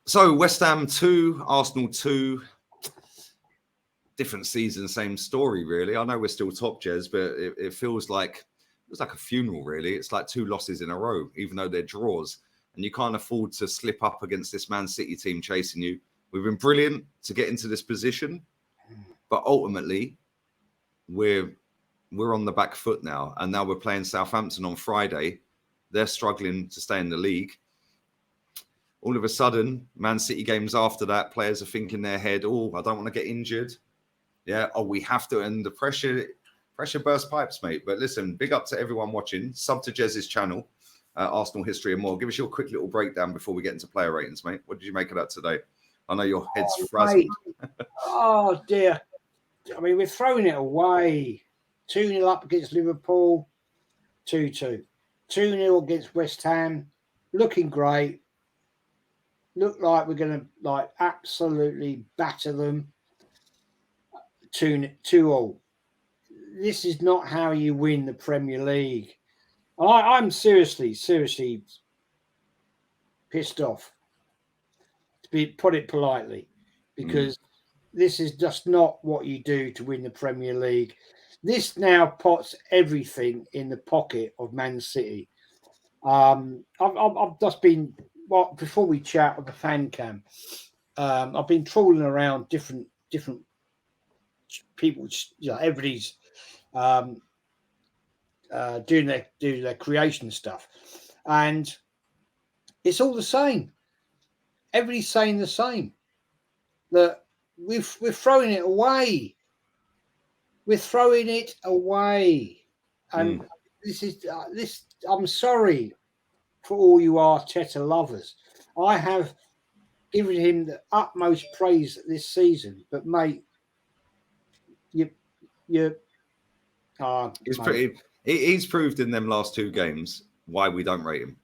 So West Ham 2, Arsenal 2. Different season, same story, really. I know we're still top, Jez, but it feels like a funeral, really. It's like 2 losses in a row, even though they're draws. And you can't afford to slip up against this Man City team chasing you. We've been brilliant to get into this position, but ultimately, we're on the back foot now. And now we're playing Southampton on Friday. They're struggling to stay in the league. All of a sudden, Man City games after that, players are thinking in their head, oh, I don't want to get injured. Yeah, oh, we have to. And the pressure burst pipes, mate. But listen, big up to everyone watching. Sub to Jez's channel, Arsenal History and More. Give us your quick little breakdown before we get into player ratings, mate. What did you make of that today? I know your head's frazzled. Oh, dear. I mean, we're throwing it away. 2-0 up against Liverpool, 2-2. 2-0 against West Ham, looking great. Look like we're going to absolutely batter them. 2-2. This is not how you win the Premier League. I'm seriously pissed off, to put it politely, because this is just not what you do to win the Premier League. This now puts everything in the pocket of Man City. I've just been, before we chat on the fan cam, I've been trawling around different people. Everybody's doing their creation stuff, and it's all the same. Everybody's saying the same, that we're throwing it away. We're throwing it away, and this is this. I'm sorry for all you Arteta lovers. I have given him the utmost praise this season, but mate, He's proved in them last 2 games why we don't rate him.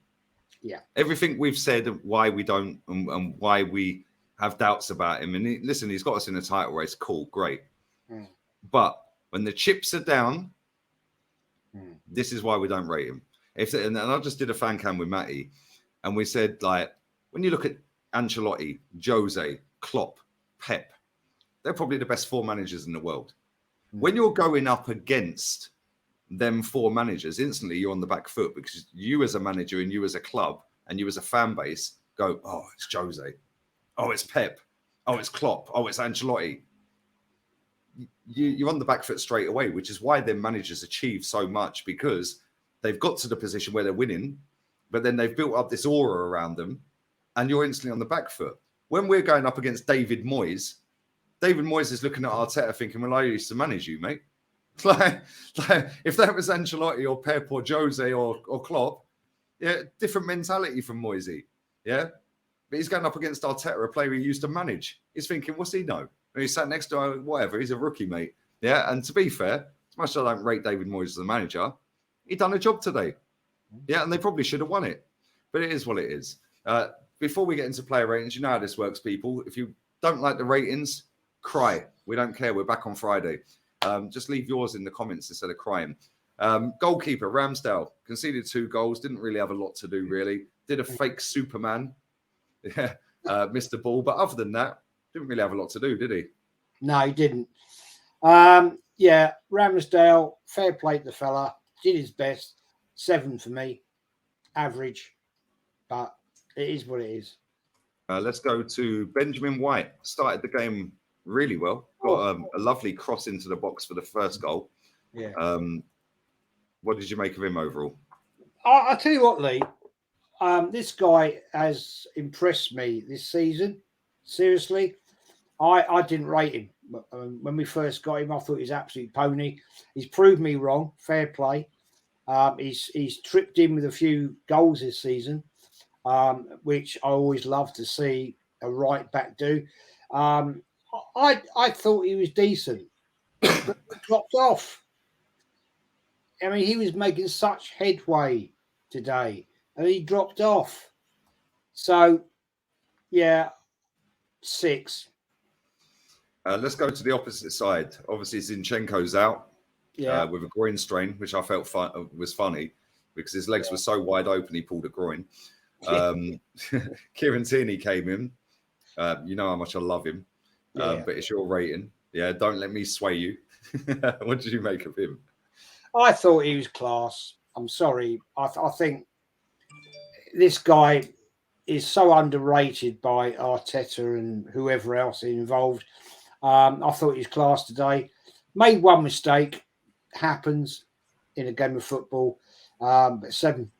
Yeah, everything we've said why we don't and why we have doubts about him. And listen, he's got us in a title race. Cool, great. But when the chips are down, this is why we don't rate him. And I just did a fan cam with Matty, and we said, like, when you look at Ancelotti, Jose, Klopp, Pep, they're probably the best 4 managers in the world. When you're going up against them 4 managers, instantly you're on the back foot, because you as a manager and you as a club and you as a fan base go, oh, it's Jose. Oh, it's Pep. Oh, it's Klopp. Oh, it's Ancelotti. You're on the back foot straight away, which is why their managers achieve so much, because they've got to the position where they're winning, but then they've built up this aura around them, and you're instantly on the back foot. When we're going up against David Moyes is looking at Arteta thinking, well, I used to manage you, mate. Like if that was Ancelotti or Pep or Jose or Klopp, yeah, different mentality from Moyes, yeah? But he's going up against Arteta, a player he used to manage. He's thinking, what's he know? And he sat next to whatever. He's a rookie, mate. Yeah, and to be fair, as much as I don't rate David Moyes as a manager, he done a job today. Yeah, and they probably should have won it. But it is what it is. Before we get into player ratings, you know how this works, people. If you don't like the ratings, cry. We don't care. We're back on Friday. Just leave yours in the comments instead of crying. Goalkeeper, Ramsdale, conceded 2 goals. Didn't really have a lot to do, really. Did a fake Superman. Yeah, missed the ball. But other than that, didn't really have a lot to do, did he? No, he didn't. Yeah, Ramsdale, fair play to the fella. Did his best. 7 for me. Average. But it is what it is. Let's go to Benjamin White. Started the game really well. Got a lovely cross into the box for the first goal. Yeah. What did you make of him overall? I'll tell you what, Lee. This guy has impressed me this season. Seriously. I didn't rate him. When we first got him, I thought he was absolute pony. He's proved me wrong. Fair play. He's tripped in with a few goals this season, which I always love to see a right back do. I thought he was decent, but he dropped off. I mean, he was making such headway today, and he dropped off. So, yeah, 6. Let's go to the opposite side. Obviously, Zinchenko's out with a groin strain, which I felt was funny because his legs were so wide open, he pulled a groin. Kieran Tierney came in. You know how much I love him. Yeah. But it's your rating. Yeah, don't let me sway you. What did you make of him? I thought he was class. I'm sorry. I think this guy is so underrated by Arteta and whoever else involved. I thought he was class today. Made one mistake. Happens in a game of football. But 7.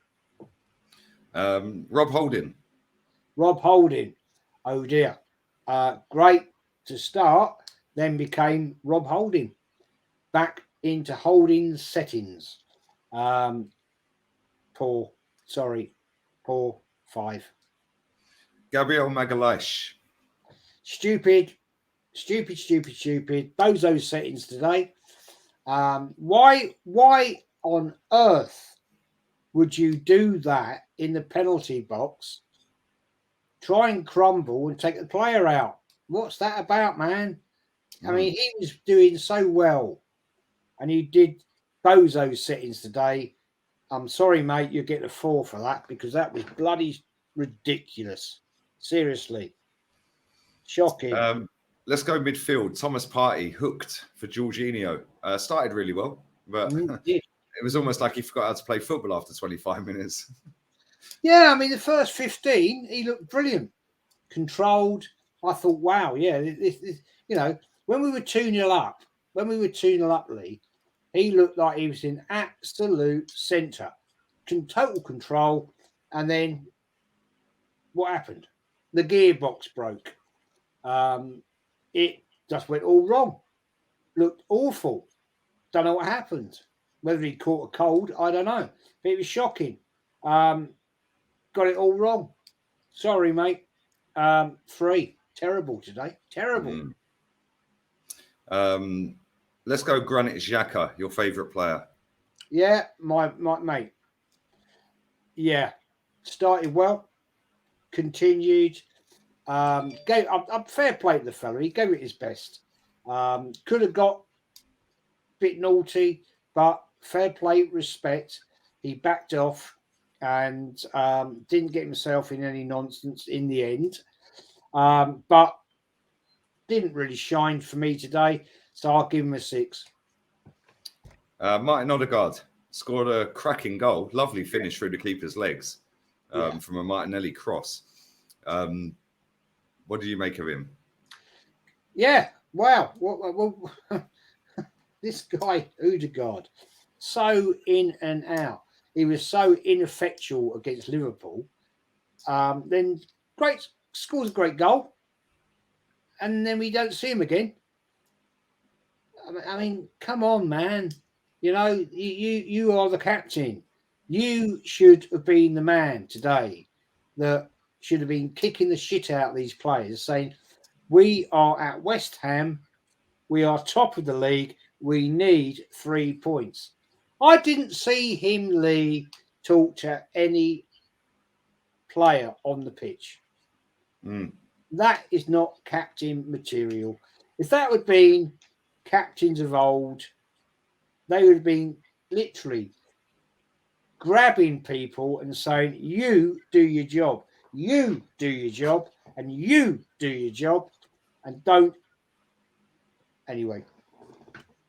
Rob Holding. Rob Holding. Oh dear. Great to start. Then became Rob Holding. Back into Holding settings. Poor. Sorry. Poor 5. Gabriel Magalhaes. Stupid. Those settings today. Why on earth would you do that in the penalty box? Try and crumble and take the player out. What's that about, man? I mean, he was doing so well, and he did those settings today. I'm sorry, mate, you get a 4 for that because that was bloody ridiculous. Seriously, shocking. Let's go midfield. Thomas Partey hooked for Jorginho. Started really well, but it was almost like he forgot how to play football after 25 minutes. Yeah, I mean, the first 15, he looked brilliant, controlled. I thought, wow, yeah, this, you know, when we were 2-0 up, Lee, he looked like he was in absolute centre, total control. And then what happened? The gearbox broke. It just went all wrong. Looked awful. Don't know what happened. Whether he caught a cold, I don't know. But it was shocking. Got it all wrong. Sorry, mate. 3. Terrible today. Terrible. Let's go Granit Xhaka, your favourite player. Yeah, my mate. Yeah. Started well. Continued. Gave up fair play to the fella. He gave it his best. Could have got a bit naughty, but fair play, respect. He backed off and didn't get himself in any nonsense in the end. But didn't really shine for me today, so I'll give him a 6. Martin Odegaard scored a cracking goal. Lovely finish through the keeper's legs from a Martinelli cross. What do you make of him? Yeah, wow. Well, this guy, Odegaard, so in and out. He was so ineffectual against Liverpool. Then scores a great goal. And then we don't see him again. I mean, come on, man. You know, you are the captain. You should have been the man today that should have been kicking the shit out of these players, saying, we are at West Ham. We are top of the league. We need 3 points. I didn't see him, Lee, talk to any player on the pitch. That is not captain material. If that had been captains of old, they would have been literally grabbing people and saying, you do your job, you do your job, and you do your job, and don't. Anyway,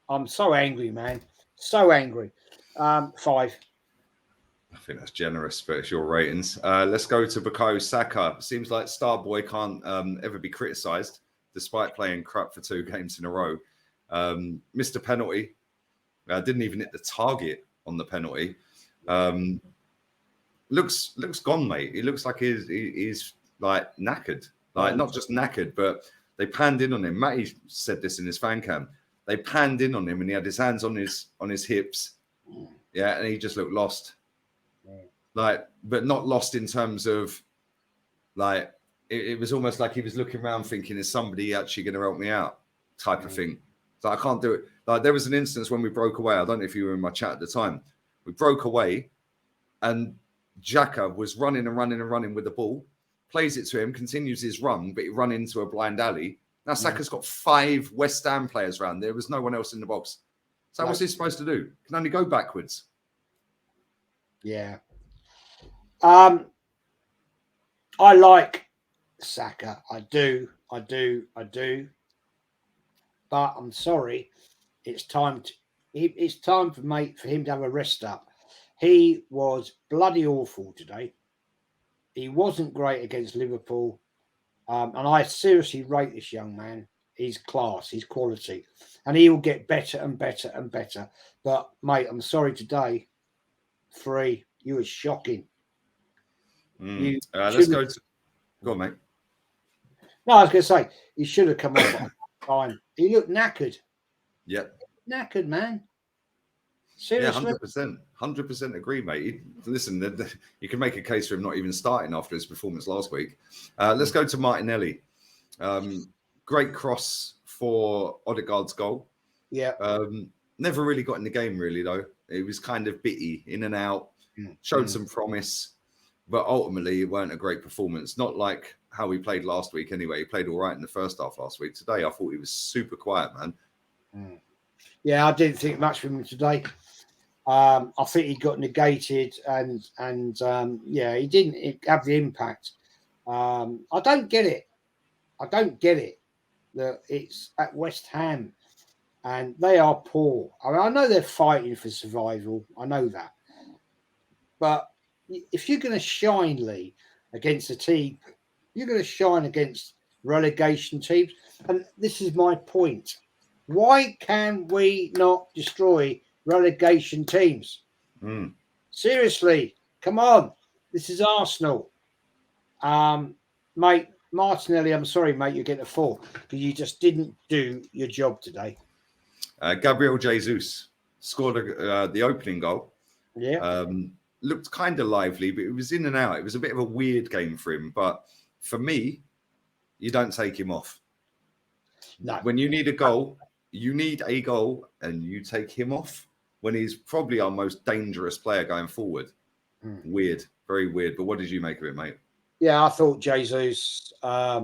I'm so angry, man. So angry. 5. I think that's generous, but it's your ratings. Let's go to Bukayo Saka. Seems like Starboy can't ever be criticised, despite playing crap for 2 games in a row. Missed a penalty. Didn't even hit the target on the penalty. Looks gone, mate. He looks like he's like knackered. Like not just knackered, but they panned in on him. Matty said this in his fan cam. They panned in on him and he had his hands on his hips. Yeah, and he just looked lost. Like, but not lost in terms of like it was almost like he was looking around thinking, is somebody actually going to help me out? Type of thing. So I can't do it. Like there was an instance when we broke away. I don't know if you were in my chat at the time. We broke away and Xhaka was running with the ball, plays it to him, continues his run, but he run into a blind alley. Now Saka's got 5 West Ham players around. There was no one else in the box. So what's he supposed to do? Can only go backwards. Yeah. I like Saka. I do. But I'm sorry. It's time to. It's time for him to have a rest up. He was bloody awful today. He wasn't great against Liverpool, and I seriously rate this young man. His class, his quality, and he will get better and better and better. But mate, I'm sorry today. 3, you were shocking. You Let's go to. Go on, mate. No, I was going to say he should have come off at time. He looked knackered. Yep. Knackered, man. Yeah, Seriously. 100% agree, mate. Listen, you can make a case for him not even starting after his performance last week. Let's go to Martinelli. Great cross for Odegaard's goal. Yeah. Never really got in the game, really, though. It was kind of bitty, in and out, showed some promise, but ultimately it weren't a great performance. Not like how he played last week anyway. He played all right in the first half last week. Today, I thought he was super quiet, man. Yeah, I didn't think much of him today. I think he got negated and yeah, he didn't have the impact. I don't get it. That it's at West Ham and they are poor. I mean, I know they're fighting for survival. I know that. But if you're going to shine, Lee, against a team, you're going to shine against relegation teams. And this is my point. Why can we not destroy relegation teams? Seriously, come on. This is Arsenal. Mate, Martinelli, I'm sorry, mate, you're getting a 4 because you just didn't do your job today. Gabriel Jesus scored the opening goal. Yeah. Looked kind of lively, but it was in and out. It was a bit of a weird game for him. But for me, you don't take him off. No. When you need a goal, and you take him off when he's probably our most dangerous player going forward. Weird, very weird. But what did you make of it, mate? Yeah, I thought Jesus. I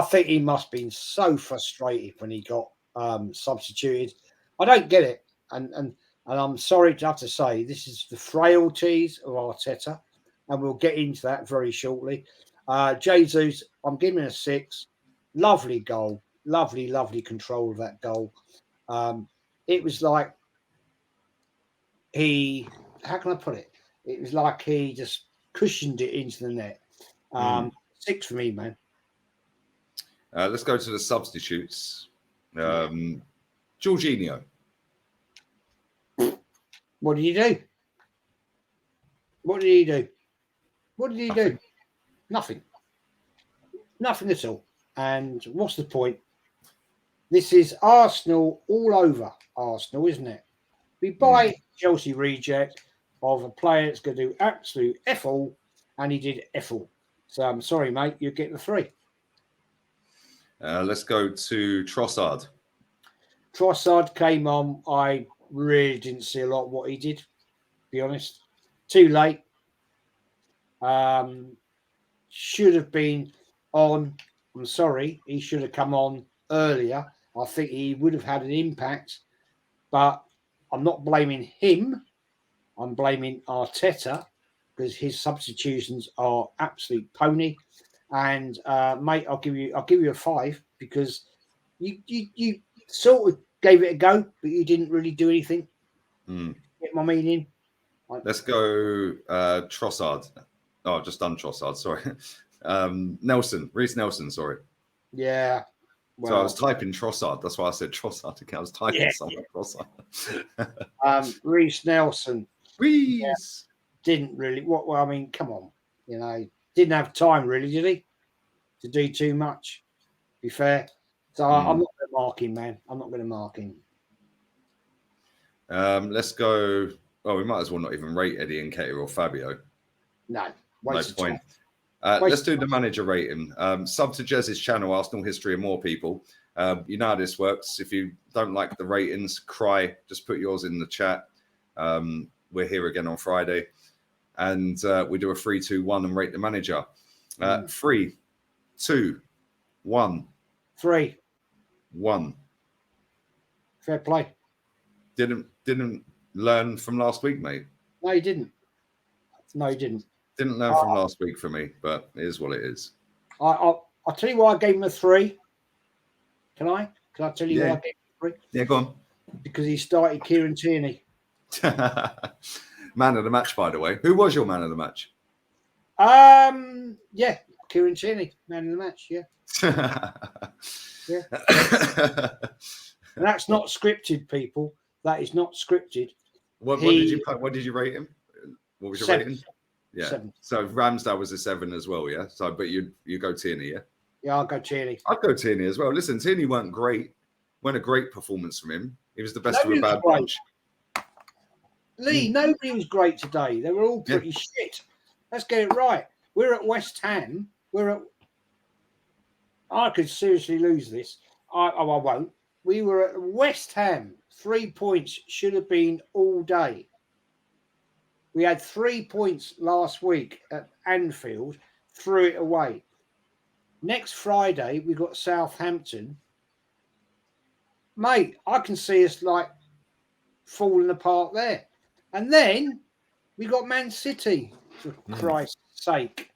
think he must have been so frustrated when he got substituted. I don't get it, and I'm sorry to have to say this is the frailties of Arteta, and we'll get into that very shortly. Jesus, I'm giving it a 6. Lovely goal, lovely control of that goal. It was like how can I put it? It was like he just cushioned it into the net. 6 for me, man. Let's go to the substitutes. Jorginho. What did he do? What did he do? Nothing. Nothing at all. And what's the point? This is Arsenal all over Arsenal, isn't it? We buy Chelsea reject of a player that's going to do absolute F all, and he did F all. So I'm sorry, mate, you get the 3. Let's go to Trossard. Trossard came on. I really didn't see a lot of what he did, to be honest. Too late. Should have been on. I'm sorry, he should have come on earlier. I think he would have had an impact, but I'm not blaming him. I'm blaming Arteta because his substitutions are absolute pony. And mate, I'll give you a 5 because you sort of gave it a go, but you didn't really do anything. Get my meaning? Let's go Trossard. Oh, just done Trossard. Sorry, Reece Nelson. Sorry. Yeah. Well, so I was typing Trossard. That's why I said Trossard again. I was typing something Trossard. Reece Nelson. Reece didn't really. Well, I mean, come on. Didn't have time really, did he? To do too much. To be fair. So I'm not going to mark him, man. I'm not going to mark him. Let's go. Well, we might as well not even rate Eddie Nketiah or Fabio. No point. Let's do the manager rating. Sub to Jez's channel, Arsenal History and More People. You know how this works. If you don't like the ratings, cry. Just put yours in the chat. We're here again on Friday. And we do a 3, 2, 1 and rate the manager. 3, 2, 1. 3, 1. Fair play. Didn't learn from last week, mate. No, you didn't. Didn't learn from last week for me, but it is what it is. I'll tell you why I gave him a 3. Can I? Can I tell you why I gave him a 3? Yeah, go on. Because he started Kieran Tierney. Man of the match, by the way. Who was your man of the match? Yeah, Kieran Tierney, man of the match. Yeah. Yeah. And that's not scripted, people. That is not scripted. What did you rate him? What was your 7. rating? Yeah. 7. So Ramsdale was a 7 as well, yeah. So, but you go Tierney, yeah. Yeah, I'll go Tierney. I'd go Tierney as well. Listen, Tierney weren't a great performance from him. He was the best of a bad bunch. Lee, nobody was great today. They were all pretty shit. Let's get it right. We're at West Ham. I could seriously lose this. I won't. We were at West Ham. 3 points should have been all day. We had 3 points last week at Anfield, threw it away. Next Friday, we got Southampton. Mate, I can see us like falling apart there. And then we got Man City, for Christ's sake.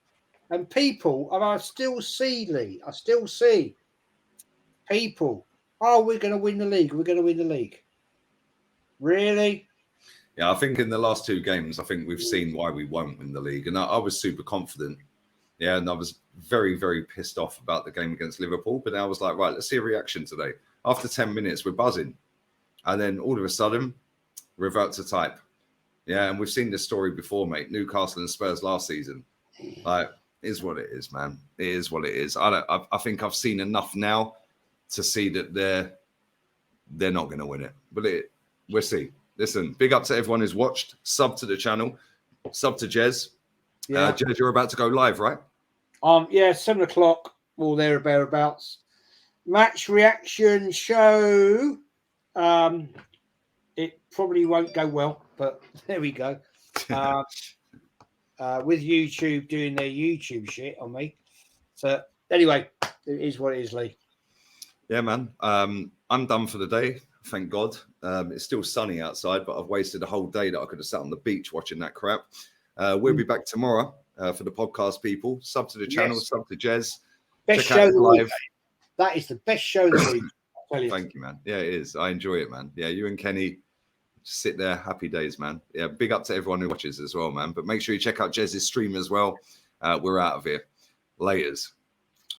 And people, and I still see, Lee, people, we're going to win the league. We're going to win the league. Really? Yeah, I think in the last 2 games, I think we've seen why we won't win the league. And I was super confident. Yeah, and I was very, very pissed off about the game against Liverpool. But I was like, right, let's see a reaction today. After 10 minutes, we're buzzing. And then all of a sudden, revert to type. Yeah, and we've seen this story before, mate. Newcastle and Spurs last season. Like, it is what it is, man. It is what it is. I think I've seen enough now to see that they're not going to win it. But we'll see. Listen, big up to everyone who's watched. Sub to the channel. Sub to Jez. Yeah. Jez, you're about to go live, right? Yeah, 7 o'clock or thereabouts. Match reaction show. It probably won't go well, but there we go. With YouTube doing their YouTube shit on me. So anyway, it is what it is, Lee. Yeah, man. I'm done for the day. Thank God. It's still sunny outside, but I've wasted a whole day that I could have sat on the beach watching that crap. We'll be back tomorrow for the podcast people. Sub to the channel, sub to Jez. Best show of the week. That is the best show of the week. I'll tell you. Thank you, man. Yeah, it is. I enjoy it, man. Yeah, you and Kenny sit there. Happy days, man. Yeah, big up to everyone who watches as well, man. But make sure you check out Jez's stream as well. We're out of here. Laters.